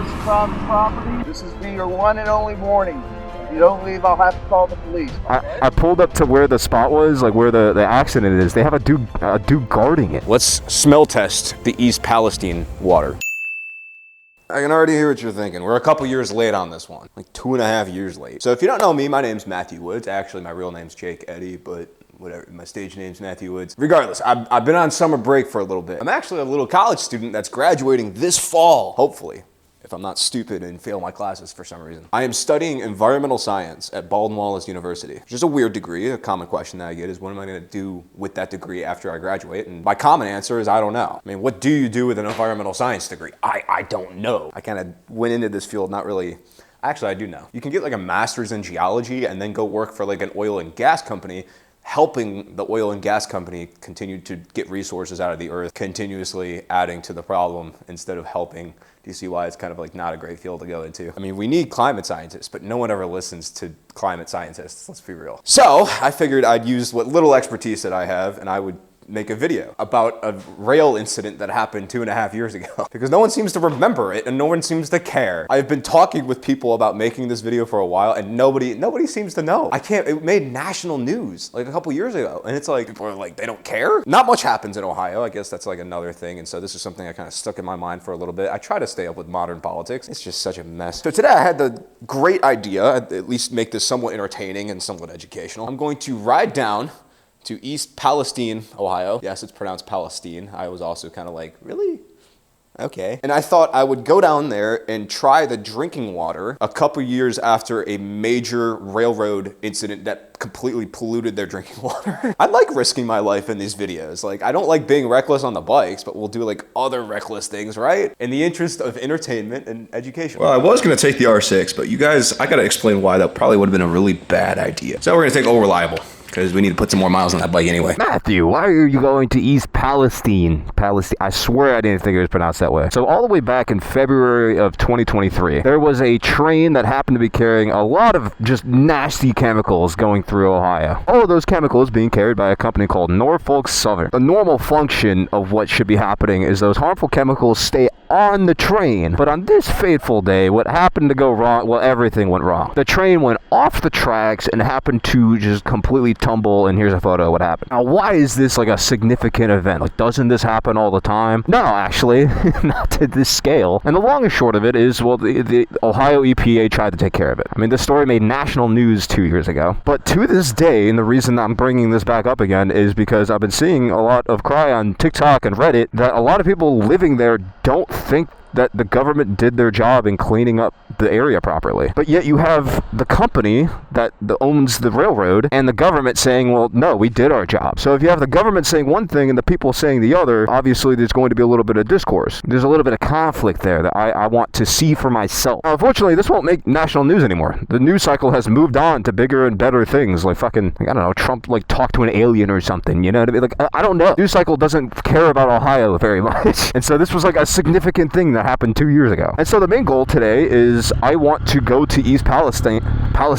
Vandalism on the property. This is your one and only warning. If you don't leave, I'll have to call the police. I pulled up to where the spot was, like where the accident is. They have a dude guarding it. Let's smell test the East Palestine water. I can already hear what you're thinking. We're a couple years late on this one, like 2.5 years late. So if you don't know me, my name's Matthew Woods. Actually, my real name's Jake Eddy, but whatever, my stage name's Matthew Woods. Regardless, I've been on summer break for a little bit. I'm actually a little college student that's graduating this fall, hopefully, if I'm not stupid and fail my classes for some reason. I am studying environmental science at Baldwin Wallace University, which is a weird degree. A common question that I get is, what am I gonna do with that degree after I graduate? And my common answer is, I don't know. I mean, what do you do with an environmental science degree? I don't know. I kind of went into this field not really. Actually, I do know. You can get like a master's in geology and then go work for like an oil and gas company, helping the oil and gas company continue to get resources out of the earth, continuously adding to the problem instead of helping. Do you see why it's kind of like not a great field to go into? I mean, we need climate scientists, but no one ever listens to climate scientists, let's be real. So I figured I'd use what little expertise that I have and I would make a video about a rail incident that happened 2.5 years ago because no one seems to remember it and no one seems to care. I've been talking with people about making this video for a while and nobody seems to know. It made national news like a couple years ago and it's like, people are like, they don't care? Not much happens in Ohio. I guess that's like another thing. And so this is something that kind of stuck in my mind for a little bit. I try to stay up with modern politics. It's just such a mess. So today I had the great idea, at least make this somewhat entertaining and somewhat educational. I'm going to ride down to East Palestine, Ohio. Yes, it's pronounced Palestine. I was also kind of like, really? Okay. And I thought I would go down there and try the drinking water a couple years after a major railroad incident that completely polluted their drinking water. I like risking my life in these videos. Like, I don't like being reckless on the bikes, but we'll do like other reckless things, right? In the interest of entertainment and education. Well, I was gonna take the R6, but you guys, I gotta explain why that probably would have been a really bad idea. So we're gonna take Old Reliable, because we need to put some more miles on that bike anyway. Matthew, why are you going to East Palestine? I swear I didn't think it was pronounced that way. So all the way back in February of 2023, there was a train that happened to be carrying a lot of just nasty chemicals going through Ohio. All of those chemicals being carried by a company called Norfolk Southern. The normal function of what should be happening is those harmful chemicals stay on the train. But on this fateful day, what happened to go wrong? Well, everything went wrong. The train went off the tracks and happened to just completely tumble, and here's a photo of what happened. Now, why is this like a significant event? Like, doesn't this happen all the time? No, actually, not to this scale. And the long and short of it is, well, the Ohio EPA tried to take care of it. I mean, this story made national news 2 years ago. But to this day, and the reason I'm bringing this back up again is because I've been seeing a lot of cry on TikTok and Reddit that a lot of people living there don't think that the government did their job in cleaning up the area properly. But yet you have the company that owns the railroad and the government saying, well, no, we did our job. So if you have the government saying one thing and the people saying the other, obviously there's going to be a little bit of discourse. There's a little bit of conflict there that I want to see for myself. Now, unfortunately, this won't make national news anymore. The news cycle has moved on to bigger and better things, like fucking, I don't know, Trump like talked to an alien or something, you know what I mean? Like, I don't know. News cycle doesn't care about Ohio very much. And so this was like a significant thing that happened 2 years ago. And so the main goal today is I want to go to East Palestine. Don't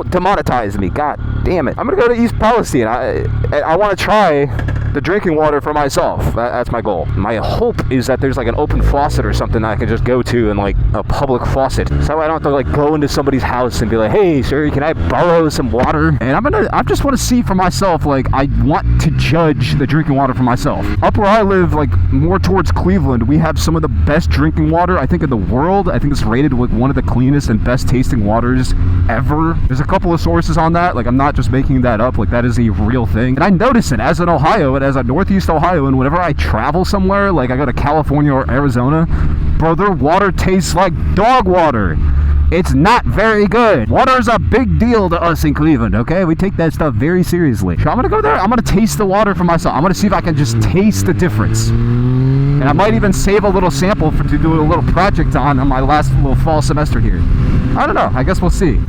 demonetize me. God damn it. I'm going to go to East Palestine. I want to try the drinking water for myself. That's my goal. My hope is that there's like an open faucet or something that I can just go to, and like a public faucet. So I don't have to like go into somebody's house and be like, hey, sir, can I borrow some water? And I just want to see for myself. Like, I want to judge the drinking water for myself. Up where I live, like more towards Cleveland, we have some of the best drinking water, I think, in the world. I think it's rated with one of the cleanest and best tasting waters ever. There's a couple of sources on that. Like, I'm not just making that up. Like, that is a real thing. And I notice it as an Ohioan, as a Northeast Ohioan, whenever I travel somewhere, like I go to California or Arizona, bro, their water tastes like dog water. It's not very good. Water is a big deal to us in Cleveland, okay? We take that stuff very seriously. So I'm gonna go there. I'm gonna taste the water for myself. I'm gonna see if I can just taste the difference. And I might even save a little sample to do a little project on my last little fall semester here. I don't know. I guess we'll see.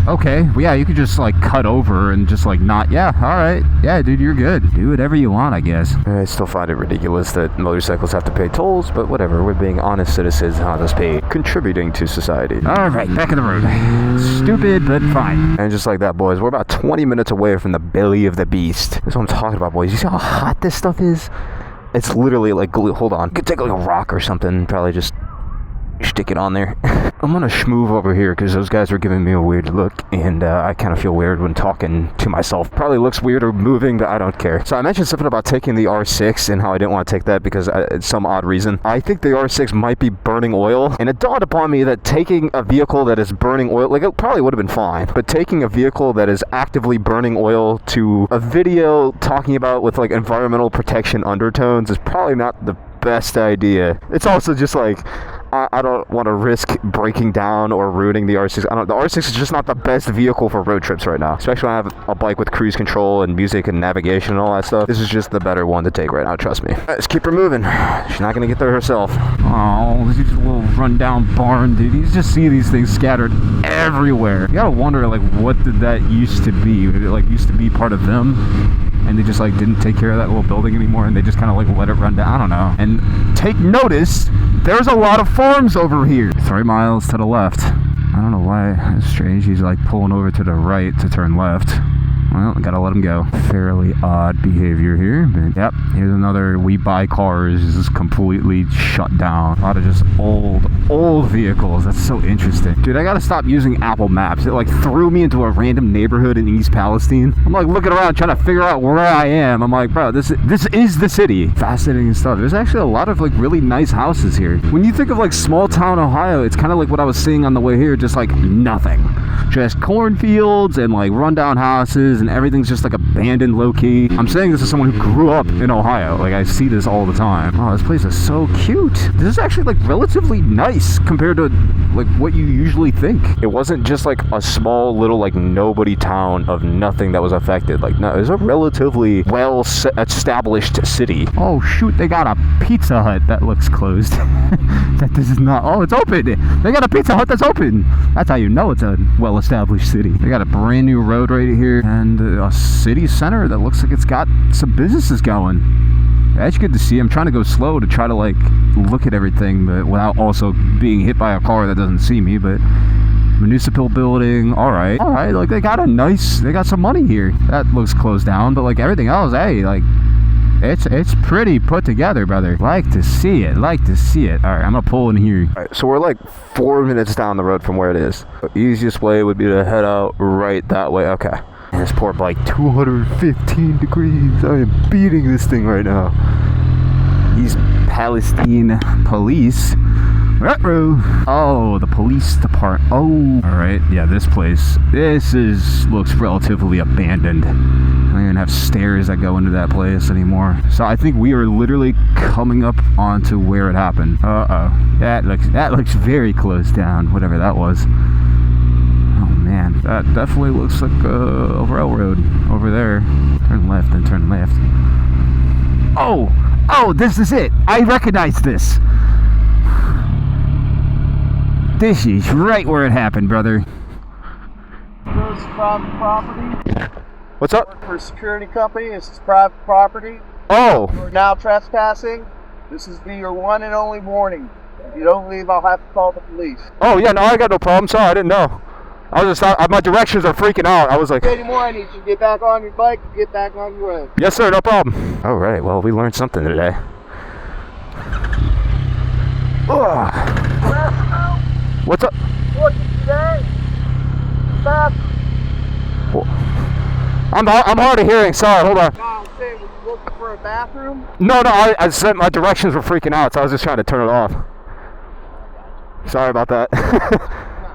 Okay, well, yeah, you could just like cut over and just like not, yeah, all right, yeah, dude, you're good. Do whatever you want, I guess. I still find it ridiculous that motorcycles have to pay tolls, but whatever, we're being honest citizens, honest pay, contributing to society. All right, back in the road. Stupid, but fine. And just like that, boys, we're about 20 minutes away from the belly of the beast. That's what I'm talking about, boys. You see how hot this stuff is? It's literally like glue. Hold on. You could take like a rock or something, probably just stick it on there. I'm gonna schmoove over here because those guys are giving me a weird look, and I kind of feel weird when talking to myself. Probably looks weird or moving, but I don't care. So I mentioned something about taking the R6 and how I didn't want to take that because it's some odd reason. I think the R6 might be burning oil, and it dawned upon me that taking a vehicle that is burning oil, like, it probably would have been fine, but taking a vehicle that is actively burning oil to a video talking about with like environmental protection undertones is probably not the best idea. It's also just like, I don't want to risk breaking down or ruining the R6. The R6 is just not the best vehicle for road trips right now, especially when I have a bike with cruise control and music and navigation and all that stuff. This is just the better one to take right now, trust me. Right, let's keep her moving. She's not gonna get there herself. Oh, this is just a little rundown barn, dude. You just see these things scattered everywhere. You gotta wonder, like, what did that used to be? Did it like used to be part of them, and they just like didn't take care of that little building anymore, and they just kind of like let it run down? I don't know. And take notice, there's a lot of farms over here. 3 miles to the left. I don't know why. It's strange. He's like pulling over to the right to turn left. Well, gotta let him go. Fairly odd behavior here, but yep, here's another we buy cars. This is completely shut down. A lot of just old vehicles. That's so interesting. Dude, I gotta stop using Apple Maps. It like threw me into a random neighborhood in East Palestine. I'm like looking around trying to figure out where I am. I'm like, bro, this is the city. Fascinating stuff. There's actually a lot of like really nice houses here. When you think of like small town Ohio, it's kind of like what I was seeing on the way here, just like nothing. Just cornfields and like rundown houses, and everything's just like abandoned low-key. I'm saying this as someone who grew up in Ohio. Like, I see this all the time. Oh, this place is so cute. This is actually like relatively nice compared to like what you usually think. It wasn't just like a small little like nobody town of nothing that was affected. Like, no, it's a relatively well established city. Oh shoot, they got a Pizza Hut that looks closed. That this is not. Oh, it's open. They got a Pizza Hut that's open. That's how you know it's a well-established city. They got a brand new road right here and a city center that looks like it's got some businesses going. That's good to see. I'm trying to go slow to try to like look at everything, but without also being hit by a car that doesn't see me. But municipal building, all right, like they got some money here. That looks closed down, but like everything else, hey, like it's pretty put together, brother. Like to see it. All right, I'm gonna pull in here. All right, so we're like 4 minutes down the road from where it is. The easiest way would be to head out right that way. Okay. And this poor bike, 215 degrees. I am beating this thing right now. East Palestine police. Oh, the police department. Oh, all right. Yeah, this place. Looks relatively abandoned. I don't even have stairs that go into that place anymore. So I think we are literally coming up onto where it happened. That looks very closed down. Whatever that was. Oh man, that definitely looks like a railroad over there. Turn left and turn left. Oh, this is it. I recognize this. This is right where it happened, brother. This is private property. What's up? Work for a security company. This is private property. Oh. You are now trespassing. This is your one and only warning. If you don't leave, I'll have to call the police. Oh yeah, no, I got no problem. Sorry, I didn't know. I was just, my directions are freaking out. I was like, anymore, I need you to get back on your bike and get back on your road. Yes, sir, no problem. All right, well, we learned something today. What's up? Look, today, I'm hard of hearing. Sorry, hold on. No, I'm saying, was you looking for a bathroom? No, I said my directions were freaking out, so I was just trying to turn it off. Sorry about that.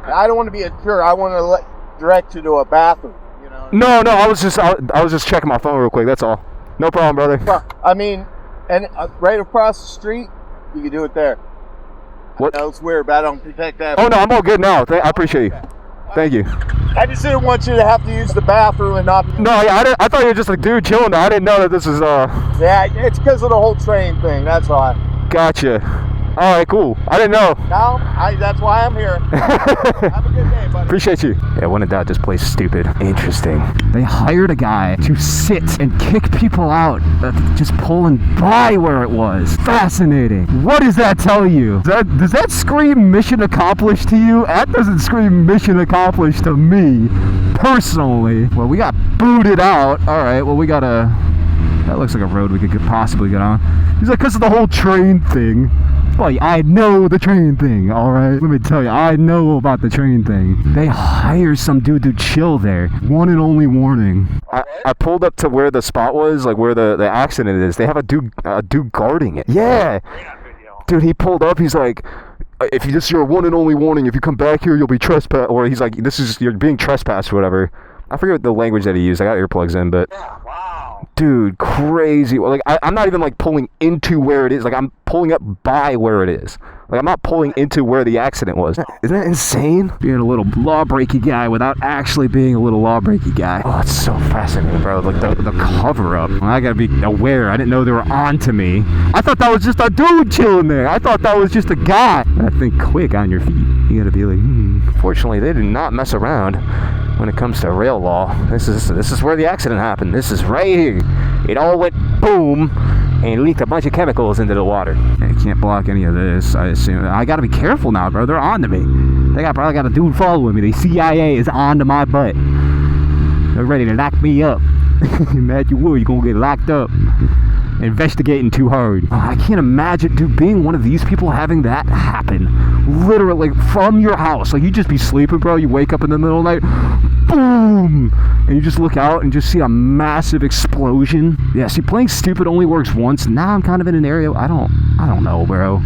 I don't want to be a jerk. I want to direct you to a bathroom. You know. No, I was just checking my phone real quick. That's all. No problem, brother. I mean, and right across the street, you can do it there. What? No, it's weird, but I don't protect that. Oh no, I'm all good now. I appreciate you. Thank you. I just didn't want you to have to use the bathroom and not. No, yeah, I thought you were just a dude chilling there. I didn't know that this is Yeah, it's because of the whole train thing. That's why. Gotcha. All right, cool. I didn't know. No, that's why I'm here. Have a good day, buddy. Appreciate you. Yeah, when in doubt, this place is stupid. Interesting. They hired a guy to sit and kick people out, just pulling by where it was. Fascinating. What does that tell you? Does that scream mission accomplished to you? That doesn't scream mission accomplished to me, personally. Well, we got booted out. All right, well, we got a... That looks like a road we could possibly get on. He's like, because of the whole train thing. Buddy, I know the train thing, alright? Let me tell you, I know about the train thing. They hire some dude to chill there. One and only warning. I pulled up to where the spot was, like where the accident is. They have a dude guarding it. Yeah! Dude, he pulled up, he's like, if you, this is your one and only warning, if you come back here, you'll be trespassed. Or he's like, you're being trespassed or whatever. I forget the language that he used. I got earplugs in, but... Dude, crazy. Like, I'm not even, like, pulling into where it is. Like, I'm pulling up by where it is. Like, I'm not pulling into where the accident was. Isn't that insane? Being a little lawbreaky guy without actually being a little lawbreaky guy. Oh, it's so fascinating, bro. Like, the cover-up. I gotta be aware. I didn't know they were on to me. I thought that was just a dude chilling there. I thought that was just a guy. I think quick on your feet. You gotta be like, Fortunately, they do not mess around when it comes to rail law. This is where the accident happened. This is right here. It all went boom and leaked a bunch of chemicals into the water. I can't block any of this. I assume I gotta be careful now, bro. They're on to me. Probably got a dude following me. The CIA is on to my butt. They're ready to lock me up. Matthew Wood, you're gonna get locked up. Investigating too hard. Oh, I can't imagine, dude, being one of these people having that happen. Literally, from your house. Like, you just be sleeping, bro. You wake up in the middle of the night, boom! And you just look out and just see a massive explosion. Yeah, see, playing stupid only works once. Now I'm kind of in an area, I don't know, bro.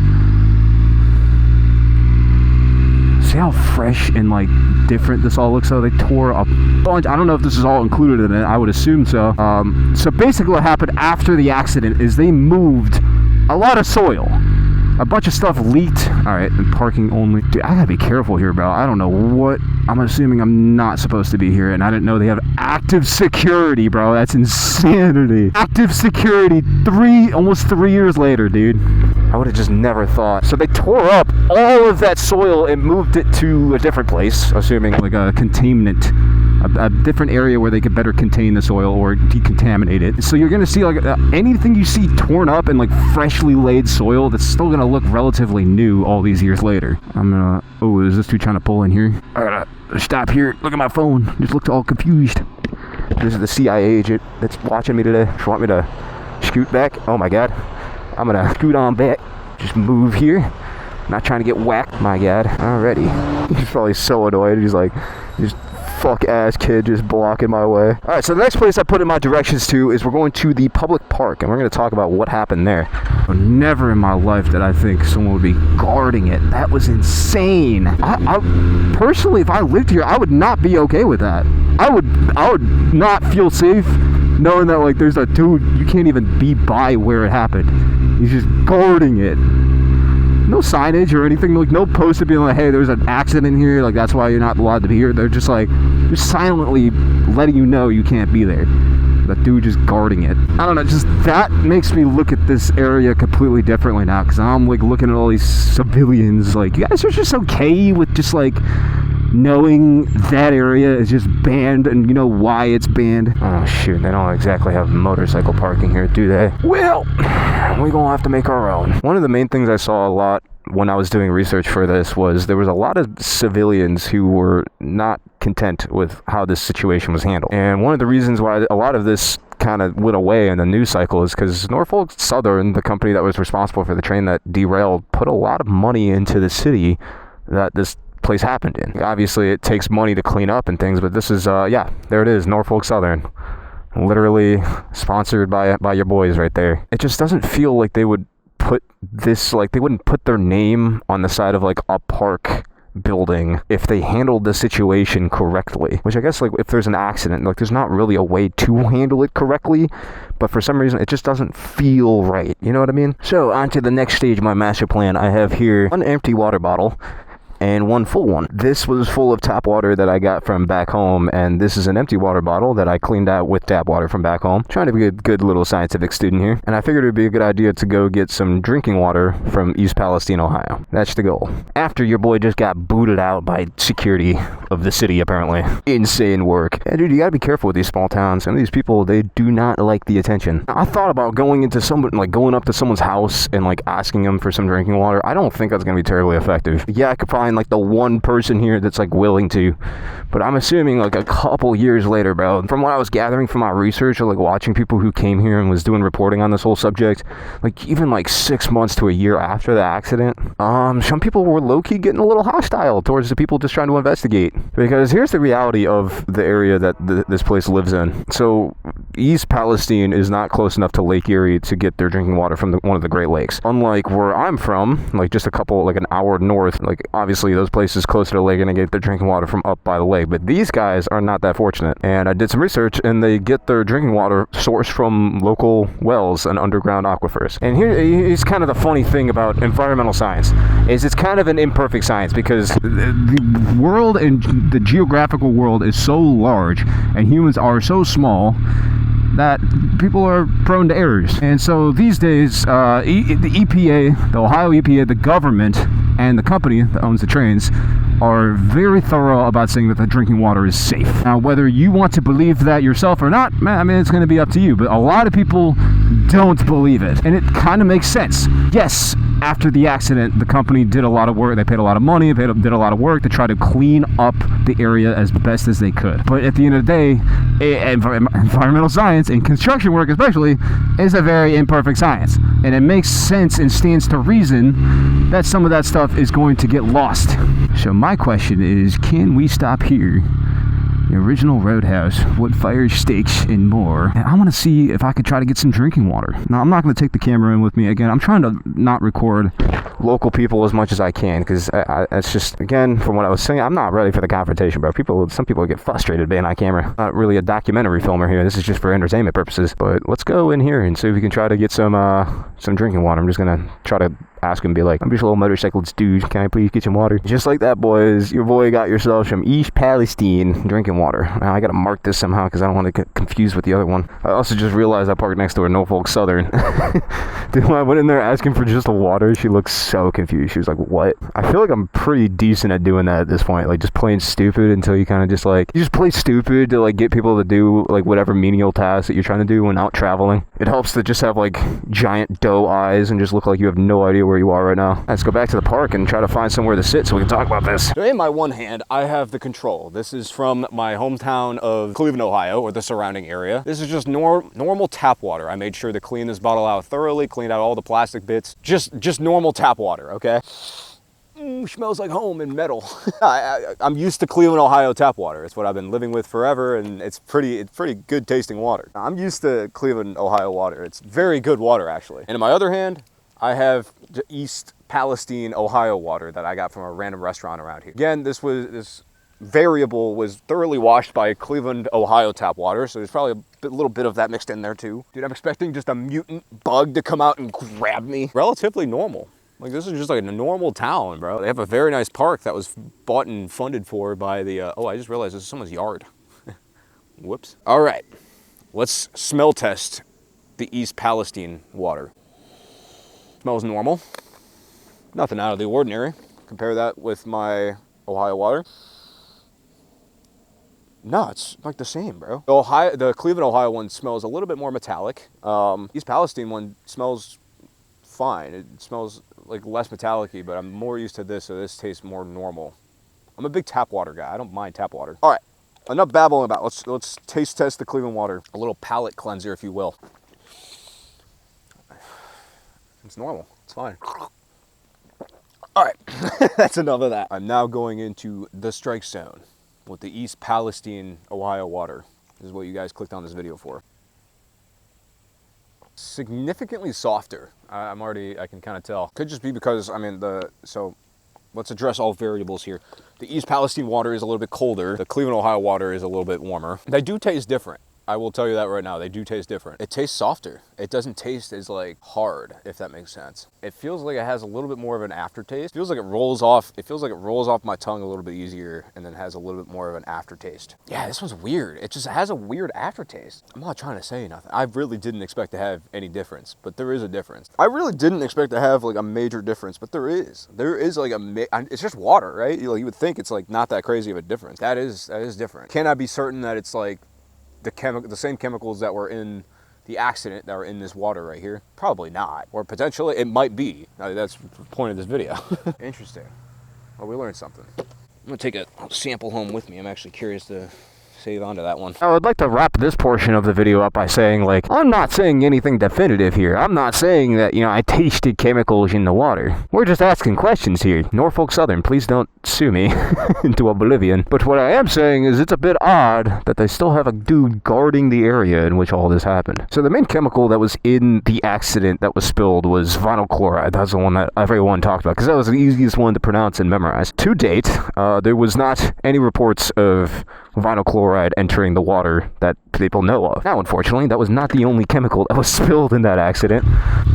See how fresh and, like, different this all looks? So they tore a bunch. I don't know if this is all included in it. I would assume so. So basically what happened after the accident is they moved a lot of soil. A bunch of stuff leaked. Alright, and parking only. Dude, I gotta be careful here, bro. I don't know what... I'm assuming I'm not supposed to be here, and I didn't know they have active security, bro. That's insanity. Active security almost 3 years later, dude. I would have just never thought. So they tore up all of that soil and moved it to a different place, assuming like a containment, a different area where they could better contain the soil or decontaminate it. So you're gonna see like anything you see torn up and like freshly laid soil that's still gonna look relatively new all these years later. Oh, is this dude trying to pull in here? I gotta stop here. Look at my phone. Just looked all confused. This is the CIA agent that's watching me today. Just want me to scoot back. Oh my God. I'm gonna scoot on back. Just move here. Not trying to get whacked. My God. Alrighty. He's probably so annoyed. He's like, just fuck ass kid just blocking my way. Alright, so the next place I put in my directions to is we're going to the public park, and we're going to talk about what happened there. Never in my life did I think someone would be guarding it. That was insane. I personally, if I lived here, I would not be okay with that. I would not feel safe knowing that like there's a dude, you can't even be by where it happened. He's just guarding it. No signage or anything, like no post being like, hey, there's an accident here, like that's why you're not allowed to be here. They're just like, just silently letting you know you can't be there. That dude just guarding it. I don't know, just that makes me look at this area completely differently now, because I'm like looking at all these civilians, like, you guys are just okay with just like knowing that area is just banned and you know why it's banned. Oh shoot, they don't exactly have motorcycle parking here, do they? Well, we're gonna have to make our own. One of the main things I saw a lot when I was doing research for this was there was a lot of civilians who were not content with how this situation was handled. And one of the reasons why a lot of this kind of went away in the news cycle is because Norfolk Southern, the company that was responsible for the train that derailed, put a lot of money into the city that this place happened in. Obviously it takes money to clean up and things, but this is yeah, there it is, Norfolk Southern, literally sponsored by your boys right there. It just doesn't feel like they would put this, like they wouldn't put their name on the side of like a park building if they handled the situation correctly, which I guess like if there's an accident, like there's not really a way to handle it correctly, but for some reason it just doesn't feel right, you know what I mean? So on to the next stage of my master plan. I have here one empty water bottle and one full one. This was full of tap water that I got from back home, and this is an empty water bottle that I cleaned out with tap water from back home. Trying to be a good little scientific student here, and I figured it would be a good idea to go get some drinking water from East Palestine, Ohio. That's the goal. After your boy just got booted out by security of the city, apparently. Insane work. Yeah, dude, you gotta be careful with these small towns. Some of these people, they do not like the attention. I thought about going up to someone's house and like asking them for some drinking water. I don't think that's gonna be terribly effective. Yeah, I could find like the one person here that's like willing to. But I'm assuming like a couple years later, bro, from what I was gathering from my research or like watching people who came here and was doing reporting on this whole subject, like even like 6 months to a year after the accident, some people were low-key getting a little hostile towards the people just trying to investigate. Because here's the reality of the area that this place lives in. So East Palestine is not close enough to Lake Erie to get their drinking water from one of the Great Lakes. Unlike where I'm from, like just like an hour north, like obviously those places closer to the lake are gonna get their drinking water from up by the lake. But these guys are not that fortunate. And I did some research, and they get their drinking water sourced from local wells and underground aquifers. And here's kind of the funny thing about environmental science, is it's kind of an imperfect science, because the world and the geographical world is so large and humans are so small that people are prone to errors. And so these days, the EPA, the Ohio EPA, the government, and the company that owns the trains are very thorough about saying that the drinking water is safe. Now, whether you want to believe that yourself or not, man, I mean, it's going to be up to you. But a lot of people don't believe it. And it kind of makes sense. Yes, after the accident, the company did a lot of work. They paid a lot of money. They did a lot of work to try to clean up the area as best as they could. But at the end of the day, environmental science and construction work especially is a very imperfect science. And it makes sense and stands to reason that some of that stuff is going to get lost. So my question is, can we stop here? The original Roadhouse, wood fire steaks, and more. And I want to see if I could try to get some drinking water. Now, I'm not going to take the camera in with me. Again, I'm trying to not record local people as much as I can, because it's just, again, from what I was saying, I'm not ready for the confrontation, bro. Some people get frustrated being on camera. Not really a documentary filmer here. This is just for entertainment purposes. But let's go in here and see if we can try to get some drinking water. I'm just going to try to ask him, be like, I'm just a little motorcyclist dude, can I please get some water? Just like that, boys, your boy got yourself some East Palestine drinking water. Now I gotta mark this somehow because I don't want to get confused with the other one. I also just realized I parked next to a Norfolk Southern. Dude, when I went in there asking for just the water, she looked so confused. She was like, what? I feel like I'm pretty decent at doing that at this point, like just playing stupid until you kind of just like, you just play stupid to like get people to do like whatever menial task that you're trying to do when out traveling. It helps to just have like giant doe eyes and just look like you have no idea where you are right now. Let's go back to the park and try to find somewhere to sit so we can talk about this. So in my one hand, I have the control. This is from my hometown of Cleveland, Ohio, or the surrounding area. This is just normal tap water. I made sure to clean this bottle out thoroughly, cleaned out all the plastic bits. Just normal tap water, okay? Smells like home and metal. I'm used to Cleveland, Ohio tap water. It's what I've been living with forever, and it's pretty good tasting water. I'm used to Cleveland, Ohio water. It's very good water, actually. And in my other hand, I have the East Palestine, Ohio water that I got from a random restaurant around here. Again, this variable was thoroughly washed by Cleveland, Ohio tap water, so there's probably a little bit of that mixed in there too. Dude, I'm expecting just a mutant bug to come out and grab me. Relatively normal. Like, this is just like a normal town, bro. They have a very nice park that was bought and funded for by the, oh, I just realized this is someone's yard. Whoops. All right, let's smell test the East Palestine water. Smells normal. Nothing out of the ordinary. Compare that with my Ohio water. No, it's like the same, bro. The Cleveland, Ohio one smells a little bit more metallic. East Palestine one smells fine. It smells like less metallic-y, but I'm more used to this, so this tastes more normal. I'm a big tap water guy. I don't mind tap water. All right, enough babbling about. Let's taste test the Cleveland water. A little palate cleanser, if you will. It's normal. It's fine. All right, that's enough of that. I'm now going into the strike zone with the East Palestine, Ohio water. This is what you guys clicked on this video for. Significantly softer. I can kind of tell. Could just be because, I mean, so let's address all variables here. The East Palestine water is a little bit colder. The Cleveland, Ohio water is a little bit warmer. They do taste different. I will tell you that right now. They do taste different. It tastes softer. It doesn't taste as like hard, if that makes sense. It feels like it has a little bit more of an aftertaste. It feels like it rolls off my tongue a little bit easier and then has a little bit more of an aftertaste. Yeah, this one's weird. It just has a weird aftertaste. I'm not trying to say nothing. I really didn't expect to have any difference, but there is a difference. I really didn't expect to have like a major difference, but there is. There is like it's just water, right? You would think it's like not that crazy of a difference. That is different. Can I be certain that it's like the same chemicals that were in the accident that are in this water right here? Probably not. Or potentially it might be. That's the point of this video. Interesting. Well, we learned something. I'm gonna take a sample home with me. I'm actually curious to save onto that one. I would like to wrap this portion of the video up by saying, like, I'm not saying anything definitive here. I'm not saying that, you know, I tasted chemicals in the water. We're just asking questions here. Norfolk Southern, please don't sue me into oblivion. But what I am saying is it's a bit odd that they still have a dude guarding the area in which all this happened. So the main chemical that was in the accident that was spilled was vinyl chloride. That's the one that everyone talked about, because that was the easiest one to pronounce and memorize. To date, there was not any reports of vinyl chloride entering the water that people know of. Now, unfortunately, that was not the only chemical that was spilled in that accident.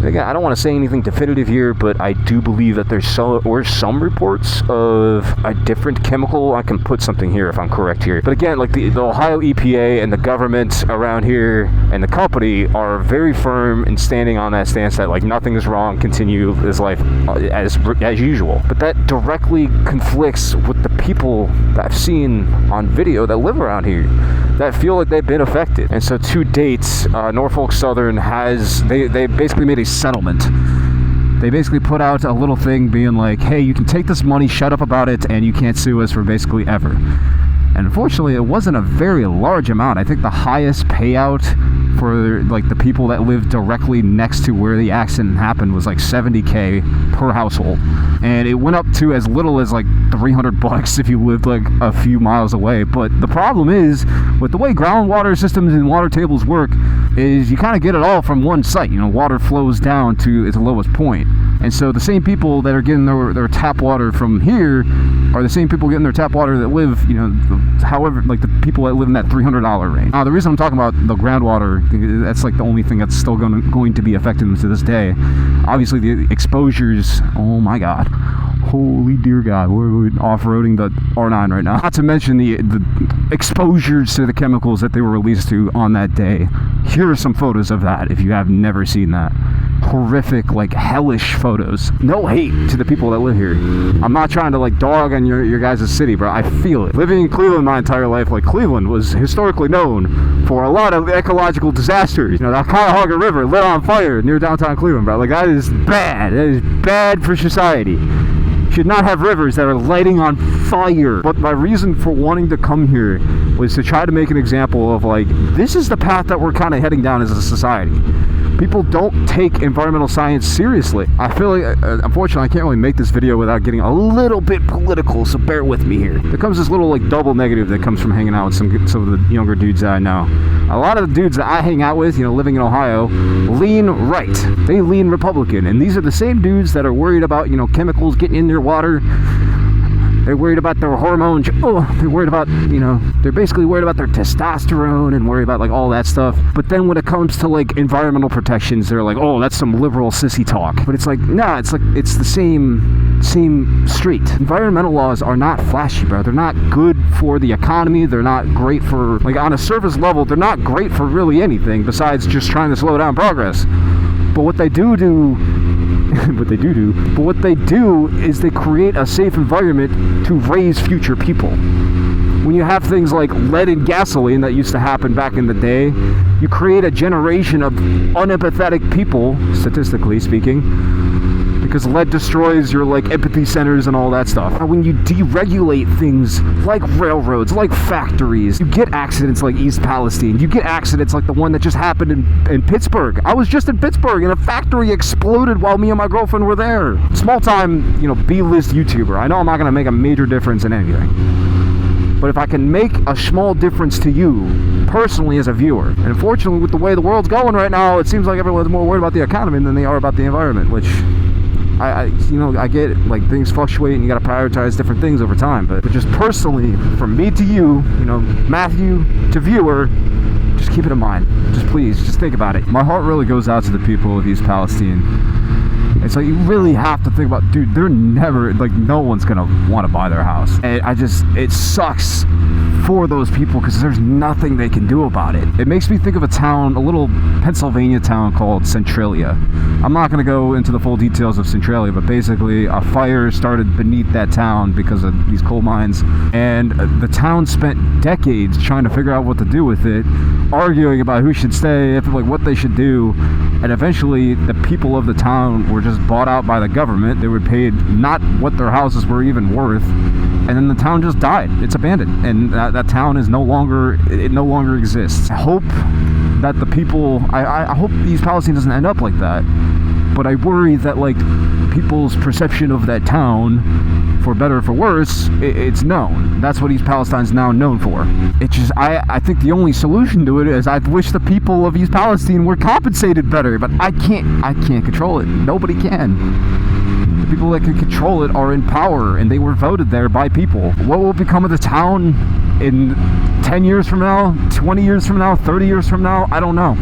Again, I don't want to say anything definitive here, but I do believe that there were some reports of a different chemical. I can put something here if I'm correct here. But again, like the Ohio EPA and the government around here and the company are very firm in standing on that stance that, like, nothing is wrong, continue this life as usual. But that directly conflicts with the people that I've seen on video that live around here that feel like they've been affected. And so to date, Norfolk Southern they basically made a settlement. They basically put out a little thing being like, hey, you can take this money, shut up about it, and you can't sue us for basically ever. And unfortunately, it wasn't a very large amount. I think the highest payout for, like, the people that live directly next to where the accident happened was like $70K per household. And it went up to as little as like $300 if you lived like a few miles away. But the problem is, with the way groundwater systems and water tables work, is you kind of get it all from one site. You know, water flows down to its lowest point. And so the same people that are getting their tap water from here are the same people getting their tap water that live, you know, however, like the people that live in that $300 range. Now, the reason I'm talking about the groundwater, that's like the only thing that's still going to be affecting them to this day. Obviously, the exposures, oh my God. Holy dear God, we're off-roading the R9 right now. Not to mention the exposures to the chemicals that they were released to on that day. Here are some photos of that if you have never seen that. Horrific, like, hellish photos. No hate to the people that live here. I'm not trying to, like, dog on your guys' city, bro. I feel it. Living in Cleveland my entire life, like, Cleveland was historically known for a lot of ecological disasters. You know, the Cuyahoga River lit on fire near downtown Cleveland, bro. Like, that is bad. That is bad for society. Should not have rivers that are lighting on fire. But my reason for wanting to come here was to try to make an example of, like, this is the path that we're kind of heading down as a society. People don't take environmental science seriously. I feel like, unfortunately, I can't really make this video without getting a little bit political, so bear with me here. There comes this little, like, double negative that comes from hanging out with some of the younger dudes that I know. A lot of the dudes that I hang out with, you know, living in Ohio, lean right. They lean Republican. And these are the same dudes that are worried about, you know, chemicals getting in their water. They're worried about their hormones. Oh, they're worried about, you know, they're basically worried about their testosterone and worried about, like, all that stuff. But then when it comes to, like, environmental protections, they're like, oh, that's some liberal sissy talk. But it's like, nah, it's like, it's the same street. Environmental laws are not flashy, bro. They're not good for the economy. They're not great for, like, on a surface level, they're not great for really anything besides just trying to slow down progress. But what they do is they create a safe environment to raise future people. When you have things like lead in gasoline that used to happen back in the day, you create a generation of unempathetic people, statistically speaking, because lead destroys your, like, empathy centers and all that stuff. Now, when you deregulate things like railroads, like factories, you get accidents like East Palestine. You get accidents like the one that just happened in Pittsburgh. I was just in Pittsburgh and a factory exploded while me and my girlfriend were there. Small time, you know, B-list YouTuber. I know I'm not going to make a major difference in anything. But if I can make a small difference to you, personally as a viewer, and unfortunately with the way the world's going right now, it seems like everyone's more worried about the economy than they are about the environment, which I get it, like, things fluctuate and you gotta prioritize different things over time, but just personally, from me to you, you know, Matthew to viewer, just keep it in mind. Just please, just think about it. My heart really goes out to the people of East Palestine. It's like, you really have to think about, dude, they're never, like, no one's gonna want to buy their house. And it sucks for those people because there's nothing they can do about it. It makes me think of a little Pennsylvania town called Centralia. I'm not gonna go into the full details of Centralia, but basically a fire started beneath that town because of these coal mines, and the town spent decades trying to figure out what to do with it, arguing about who should stay, like, what they should do, and eventually the people of the town were just just bought out by the government. They were paid not what their houses were even worth, and then the town just died. It's abandoned, and that town is no longer exists. I hope that the people, I hope East Palestine doesn't end up like that, but I worry that like people's perception of that town, for better or for worse, it's known. That's what East Palestine's now known for. It's just, I think the only solution to it is I wish the people of East Palestine were compensated better, but I can't control it. Nobody can. The people that can control it are in power, and they were voted there by people. What will become of the town in 10 years from now, 20 years from now, 30 years from now? I don't know.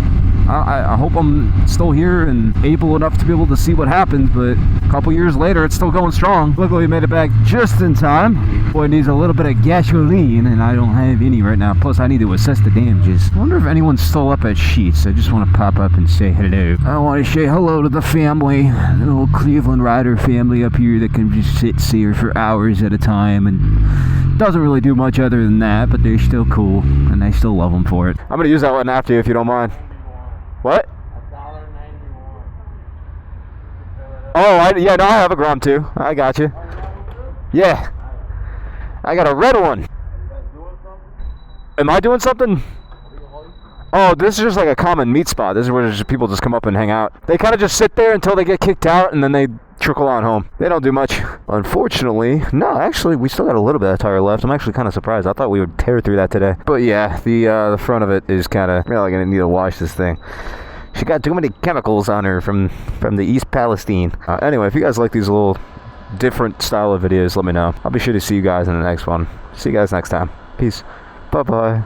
I hope I'm still here and able enough to be able to see what happens, but a couple years later, it's still going strong. Luckily, we made it back just in time. Boy, it needs a little bit of gasoline, and I don't have any right now. Plus, I need to assess the damages. I wonder if anyone's still up at Sheets. I just want to pop up and say hello. I want to say hello to the family, the little Cleveland Rider family up here that can just sit here for hours at a time and doesn't really do much other than that, but they're still cool, and I still love them for it. I'm going to use that one after you if you don't mind. What? $1.91. Oh, yeah, no, I have a Grom too. I got you. Yeah. I got a red one. Am I doing something? Oh, this is just like a common meat spot. This is where people just come up and hang out. They kind of just sit there until they get kicked out, and then they trickle on home. They don't do much. Unfortunately, no, actually, we still got a little bit of tire left. I'm actually kind of surprised. I thought we would tear through that today. But yeah, the front of it is kind of really gonna need to wash this thing. She got too many chemicals on her from the East Palestine. Anyway, if you guys like these little different style of videos, let me know. I'll be sure to see you guys in the next one. See you guys next time. Peace. Bye-bye.